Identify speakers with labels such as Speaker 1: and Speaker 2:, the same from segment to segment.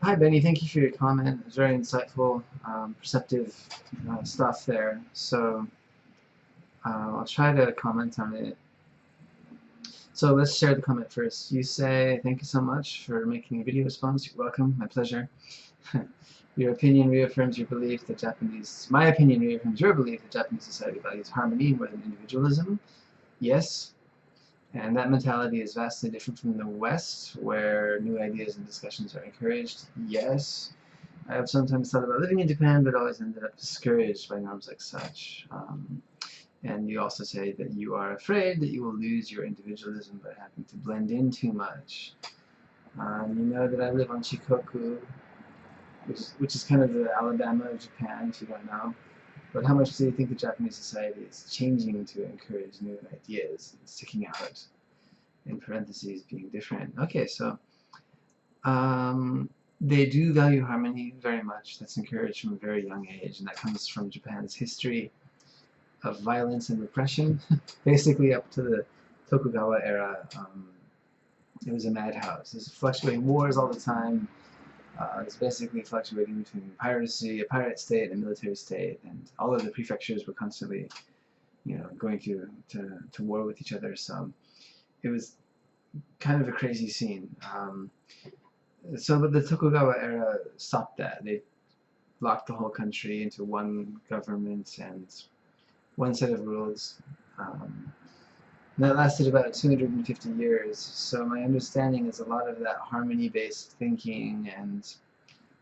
Speaker 1: Hi Benny, thank you for your comment. It was very insightful, perceptive stuff there. So I'll try to comment on it. So let's share the comment first. You say, thank you so much for making a video response. You're welcome, my pleasure. Your opinion reaffirms your belief that my opinion reaffirms your belief that Japanese society values harmony more than individualism. Yes. And that mentality is vastly different from the West, where new ideas and discussions are encouraged. Yes. I have sometimes thought about living in Japan, but always ended up discouraged by norms like such. And you also say that you are afraid that you will lose your individualism by having to blend in too much. You know that I live on Shikoku, which is kind of the Alabama of Japan, if you don't know. But how much do you think the Japanese society is changing to encourage new ideas, sticking out, in parentheses, being different? Okay, so they do value harmony very much. That's encouraged from a very young age, and that comes from Japan's history of violence and repression. Basically up to the Tokugawa era, it was a madhouse. There's fluctuating wars all the time. It's basically fluctuating between piracy, a pirate state, a military state, and all of the prefectures were constantly, going to war with each other. So it was kind of a crazy scene. But the Tokugawa era stopped that. They locked the whole country into one government and one set of rules. That lasted about 250 years. So my understanding is a lot of that harmony-based thinking and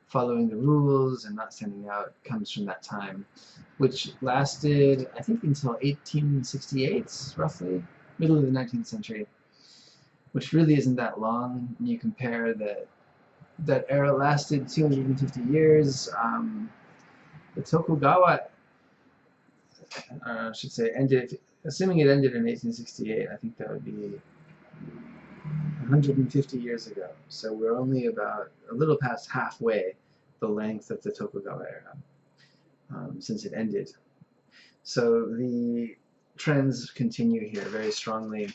Speaker 1: following the rules and not standing out comes from that time, which lasted, I think, until 1868, roughly, middle of the 19th century, which really isn't that long when you compare that era lasted 250 years. The Tokugawa, I should say, ended, assuming it ended in 1868, I think that would be 150 years ago. So we're only about a little past halfway the length of the Tokugawa era since it ended. So the trends continue here very strongly,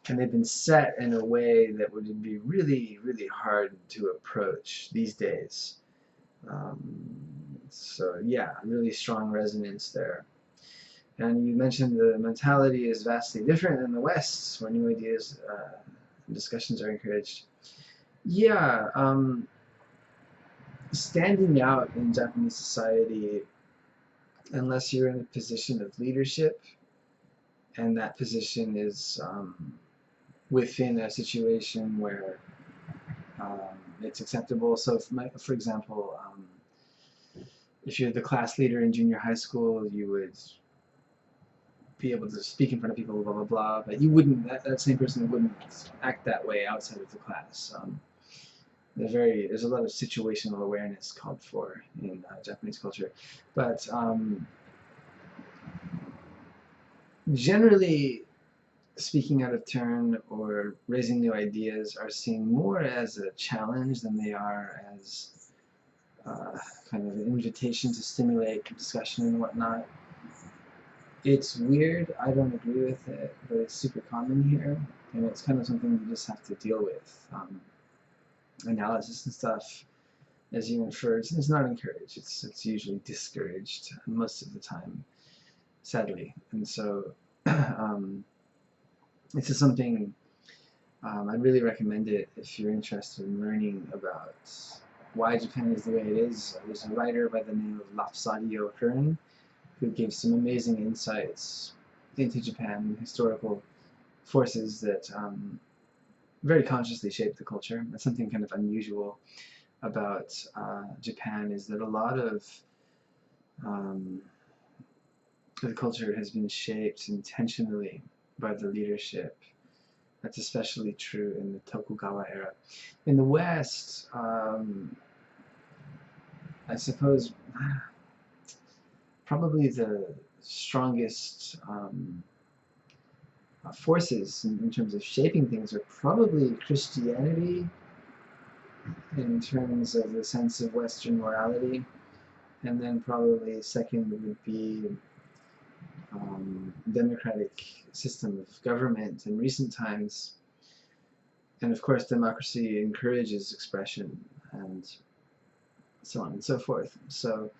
Speaker 1: and they've been set in a way that would be really, really hard to approach these days. So yeah, really strong resonance there. And you mentioned the mentality is vastly different in the West, where new ideas and discussions are encouraged. Yeah, standing out in Japanese society, unless you're in a position of leadership, and that position is within a situation where it's acceptable. So, for example, if you're the class leader in junior high school, you would be able to speak in front of people, blah blah blah. But you wouldn't. That same person wouldn't act that way outside of the class. There's a lot of situational awareness called for in Japanese culture, but generally speaking out of turn or raising new ideas are seen more as a challenge than they are as kind of an invitation to stimulate discussion and whatnot. It's weird, I don't agree with it, but it's super common here, and it's kind of something you just have to deal with. Analysis and stuff, as you inferred, it's not encouraged, it's usually discouraged most of the time, sadly. And so this is something I'd really recommend it if you're interested in learning about why Japan is the way it is. There's a writer by the name of Lafsadio Hearn who gave some amazing insights into Japan, historical forces that very consciously shaped the culture. That's something kind of unusual about Japan, is that a lot of the culture has been shaped intentionally by the leadership. That's especially true in the Tokugawa era. In the West, I suppose probably the strongest forces in terms of shaping things are probably Christianity, in terms of the sense of Western morality, and then probably second would be democratic system of government in recent times. And of course democracy encourages expression, and so on and so forth. So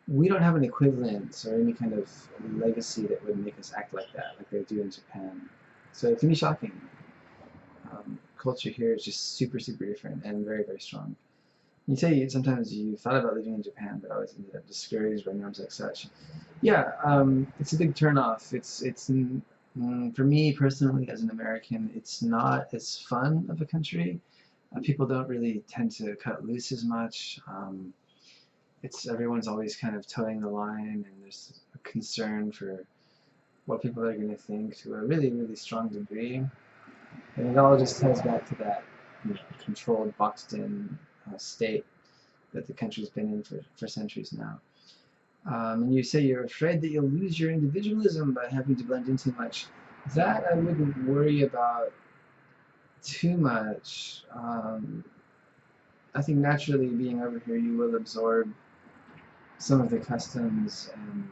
Speaker 1: we don't have an equivalent or any kind of legacy that would make us act like that, like they do in Japan. So it can be shocking. Culture here is just super, super different and very, very strong. You say sometimes you thought about living in Japan, but always ended up discouraged by norms like such. Yeah, it's a big turnoff. For me personally, as an American, it's not as fun of a country. People don't really tend to cut loose as much. Everyone's always kind of towing the line, and there's a concern for what people are going to think to a really, really strong degree. And it all just ties back to that, controlled, boxed-in state that the country's been in for centuries now. And you say you're afraid that you'll lose your individualism by having to blend in too much. That I wouldn't worry about too much. I think naturally being over here, you will absorb some of the customs and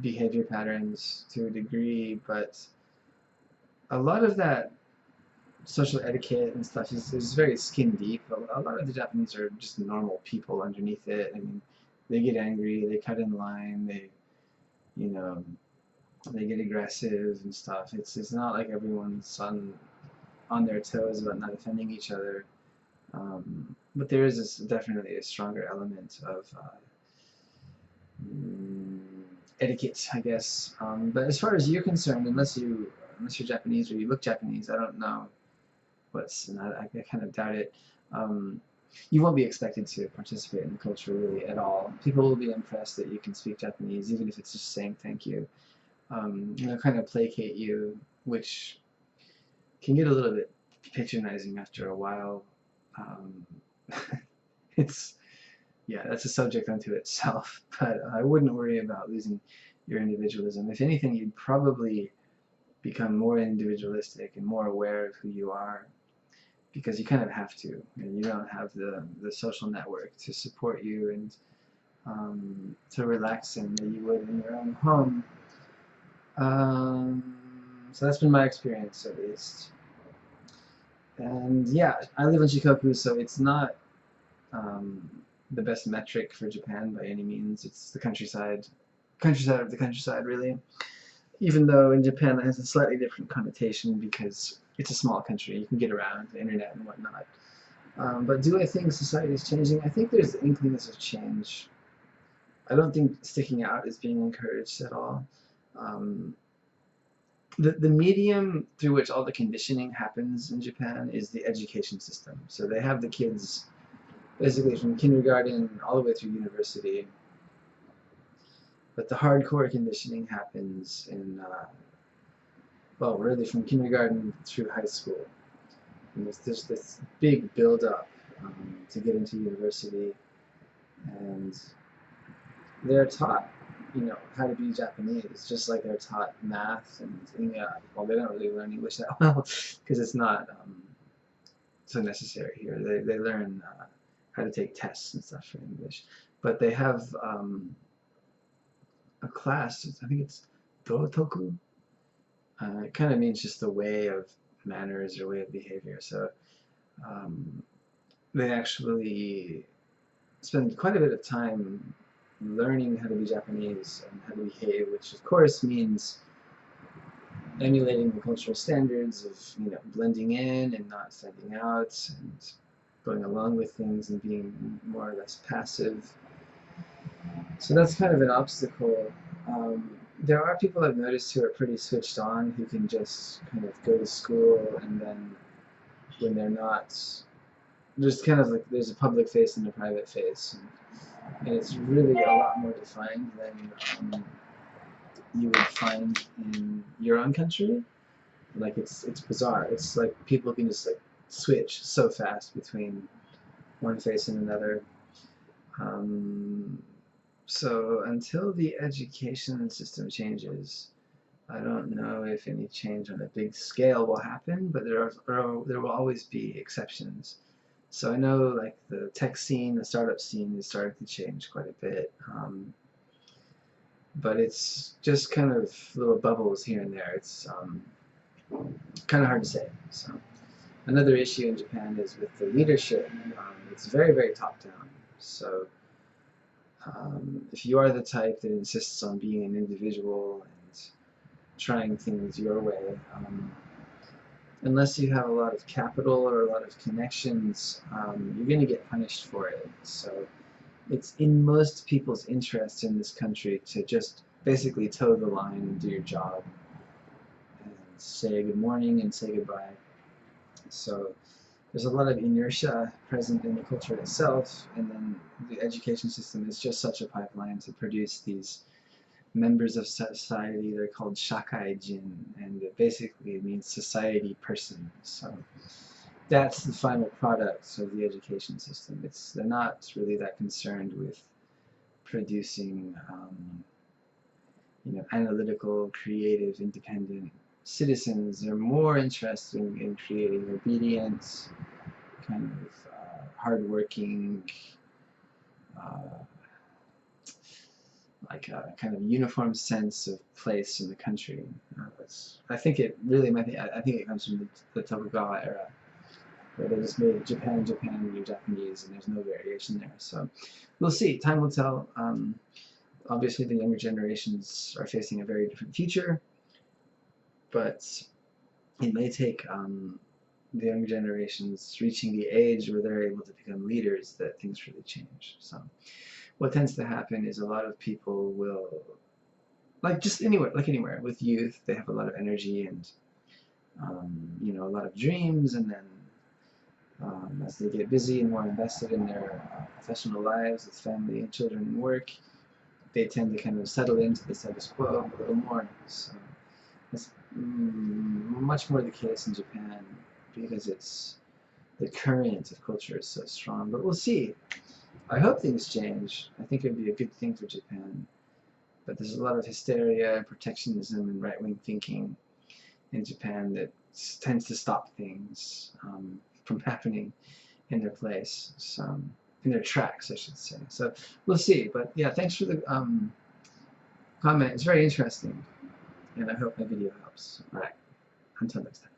Speaker 1: behavior patterns to a degree, but a lot of that social etiquette and stuff is very skin deep. A lot of the Japanese are just normal people underneath it. I mean, they get angry, they cut in line, you know, they get aggressive and stuff. It's not like everyone's on their toes about not offending each other. But there is definitely a stronger element of etiquette, I guess. But as far as you're concerned, unless you're Japanese or you look Japanese, I don't know I kind of doubt it. You won't be expected to participate in the culture really at all. People will be impressed that you can speak Japanese, even if it's just saying thank you. They'll kind of placate you, which can get a little bit patronizing after a while. That's a subject unto itself, but I wouldn't worry about losing your individualism. If anything, you'd probably become more individualistic and more aware of who you are, because you kind of have to, and you don't have the social network to support you and to relax in that you would in your own home. So that's been my experience, at least. And yeah, I live in Shikoku, so it's not the best metric for Japan by any means. It's the countryside of the countryside, really. Even though in Japan that has a slightly different connotation because it's a small country, you can get around the internet and whatnot. But do I think society is changing? I think there's inklings of change. I don't think sticking out is being encouraged at all. The medium through which all the conditioning happens in Japan is the education system. So they have the kids basically from kindergarten all the way through university. But the hardcore conditioning happens in, really from kindergarten through high school. And there's this big build-up to get into university. And they're taught, how to be Japanese, just like they're taught math and they don't really learn English that well because it's not so necessary here. They learn how to take tests and stuff for English, but they have a class. I think it's dotoku. It kind of means just the way of manners or way of behavior. So they actually spend quite a bit of time learning how to be Japanese and how to behave, which of course means emulating the cultural standards of blending in and not standing out and going along with things and being more or less passive. So that's kind of an obstacle. There are people I've noticed who are pretty switched on, who can just kind of go to school and then when they're not, there's kind of like there's a public face and a private face. And it's really a lot more defined than you would find in your own country. Like it's bizarre. It's like people can just like switch so fast between one face and another. So until the education system changes, I don't know if any change on a big scale will happen, but there will always be exceptions. So I know like the tech scene, the startup scene is starting to change quite a bit, but it's just kind of little bubbles here and there. It's kind of hard to say. So another issue in Japan is with the leadership. It's very, very top down. So if you are the type that insists on being an individual and trying things your way, unless you have a lot of capital or a lot of connections, you're going to get punished for it. So it's in most people's interest in this country to just basically toe the line and do your job and say good morning and say goodbye. So there's a lot of inertia present in the culture itself, and then the education system is just such a pipeline to produce these members of society. They're called shakaijin, and basically it means society person. So that's the final product of the education system. They're not really that concerned with producing analytical, creative, independent citizens. They're more interested in creating obedient, kind of hardworking, like a kind of uniform sense of place in the country. I think it really, I think it comes from the Tokugawa era, where they just made Japan, Japan, you're Japanese, and there's no variation there. So we'll see. Time will tell. Obviously, the younger generations are facing a very different future, but it may take the younger generations reaching the age where they're able to become leaders that things really change. So what tends to happen is a lot of people will, like anywhere with youth, they have a lot of energy and a lot of dreams, and then as they get busy and more invested in their professional lives with family and children and work, they tend to kind of settle into the status quo a little more. So that's much more the case in Japan because the current of culture is so strong. But we'll see. I hope things change. I think it would be a good thing for Japan. But there's a lot of hysteria and protectionism and right-wing thinking in Japan that tends to stop things from happening in their place. So, in their tracks, I should say. So we'll see. But yeah, thanks for the comment. It's very interesting. And I hope my video helps. All right. Until next time.